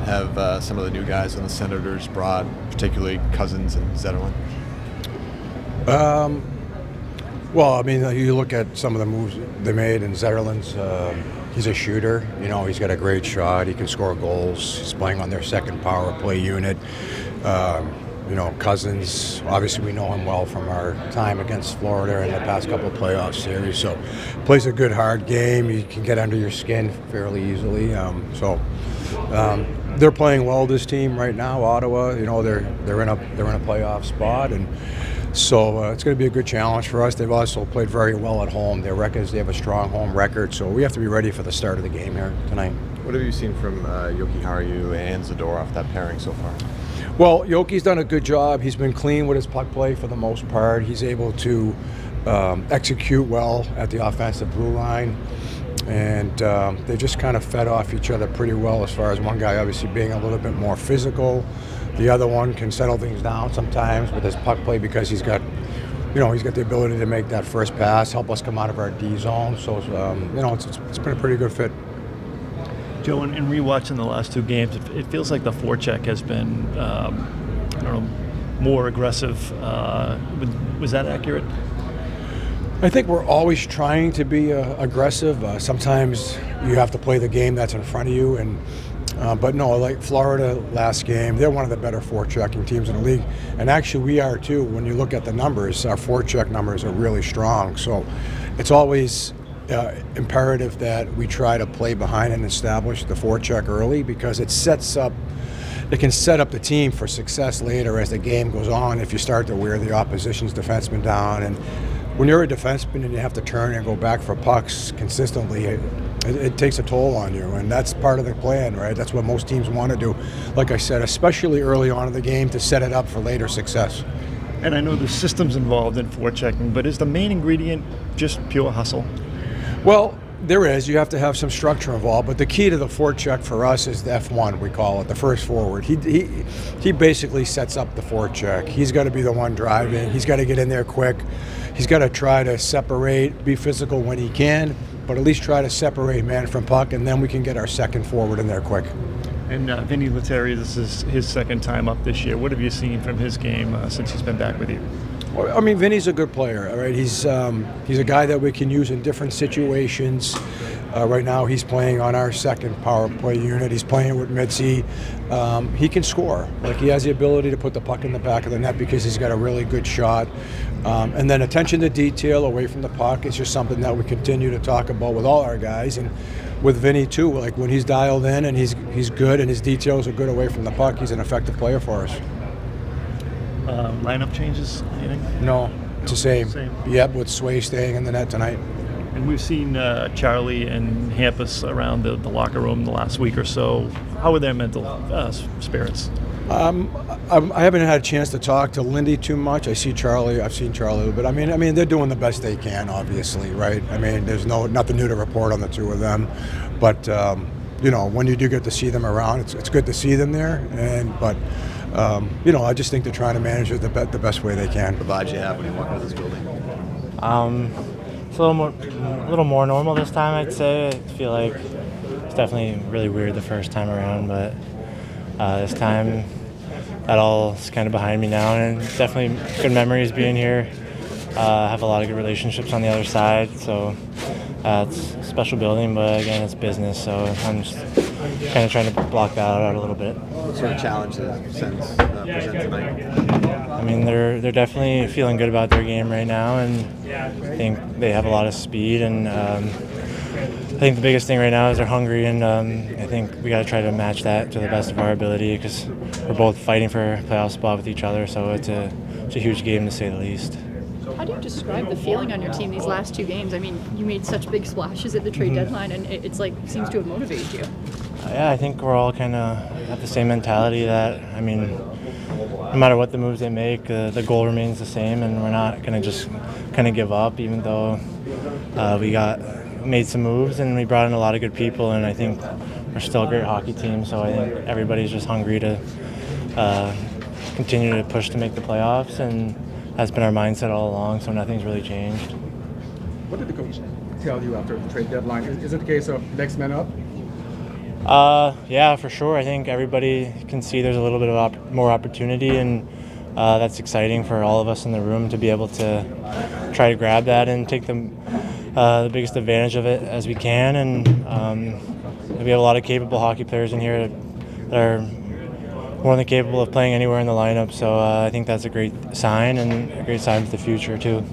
have some of the new guys on the Senators brought, particularly Cousins and Zetterlund? Well, I mean, you look at some of the moves they made, and Zetterlund's, he's a shooter. You know, he's got a great shot. He can score goals. He's playing on their second power play unit. You know, Cousins, obviously we know him well from our time against Florida in the past couple of playoff series. So plays a good, hard game. He can get under your skin fairly easily. They're playing well, this team right now, Ottawa. You know, they're in a playoff spot, and so it's going to be a good challenge for us. They've also played very well at home. They have a strong home record, so we have to be ready for the start of the game here tonight. What have you seen from Yoki Haru and Zadorov, that pairing so far? Well, Yoki's done a good job. He's been clean with his puck play for the most part. He's able to execute well at the offensive blue line, and they just kind of fed off each other pretty well, as far as one guy obviously being a little bit more physical. The other one can settle things down sometimes with his puck play because he's got the ability to make that first pass, help us come out of our D zone. So, it's been a pretty good fit. Joe, in rewatching the last two games, it feels like the forecheck has been, more aggressive. Was that accurate? I think we're always trying to be aggressive. Sometimes you have to play the game that's in front of you, but no, like Florida last game, they're one of the better forechecking teams in the league, and actually we are too. When you look at the numbers, our forecheck numbers are really strong. So it's always imperative that we try to play behind and establish the forecheck early, because it can set up the team for success later as the game goes on if you start to wear the opposition's defenseman down. And when you're a defenseman and you have to turn and go back for pucks consistently, it takes a toll on you, and that's part of the plan, right? That's what most teams want to do, like I said, especially early on in the game, to set it up for later success. And I know the system's involved in forechecking, but is the main ingredient just pure hustle? Well, there is. You have to have some structure involved, but the key to the forecheck for us is the F1, we call it, the first forward. He basically sets up the forecheck. He's got to be the one driving. He's got to get in there quick. He's got to try to separate, be physical when he can, but at least try to separate man from puck, and then we can get our second forward in there quick. And Vinny Lettieri, this is his second time up this year. What have you seen from his game since he's been back with you? Well, I mean, Vinny's a good player, right? He's a guy that we can use in different situations. Right now, he's playing on our second power play unit. He's playing with Mitzi. He can score. Like, he has the ability to put the puck in the back of the net because he's got a really good shot. And then attention to detail away from the puck is just something that we continue to talk about with all our guys, and with Vinny too. Like, when he's dialed in and he's good and his details are good away from the puck, he's an effective player for us. Lineup changes, anything? No, it's the same. Yep, with Sway staying in the net tonight. And we've seen Charlie and Hampus around the locker room the last week or so. How are their mental spirits? I haven't had a chance to talk to Lindy too much. I've seen Charlie a little bit. I mean, they're doing the best they can, obviously, right? I mean, there's nothing new to report on the two of them. But, when you do get to see them around, it's good to see them there. But I just think they're trying to manage it the best way they can. The vibes you have when you walk into this building? It's a little more normal this time, I'd say. I feel like it's definitely really weird the first time around, but this time that all is kind of behind me now, and definitely good memories being here. I have a lot of good relationships on the other side, so it's a special building, but again, it's business, so I'm just kind of trying to block that out a little bit. What sort of challenge does the Sens present tonight? I mean, they're definitely feeling good about their game right now, and I think they have a lot of speed, and I think the biggest thing right now is they're hungry, and I think we got to try to match that to the best of our ability, because we're both fighting for a playoff spot with each other, so it's a huge game to say the least. How do you describe the feeling on your team these last two games? I mean, you made such big splashes at the trade deadline, and it's like seems to have motivated you. Yeah, I think we're all kind of have the same mentality that, I mean, no matter what the moves they make, the goal remains the same, and we're not going to just kind of give up, even though we made some moves and we brought in a lot of good people, and I think we're still a great hockey team, so I think everybody's just hungry to continue to push to make the playoffs, and that's been our mindset all along, so nothing's really changed. What did the coach tell you after the trade deadline? Is it the case of next man up? Yeah, for sure. I think everybody can see there's a little bit of more opportunity, and that's exciting for all of us in the room to be able to try to grab that and take the biggest advantage of it as we can. And we have a lot of capable hockey players in here that are more than capable of playing anywhere in the lineup. So I think that's a great sign and a great sign for the future too.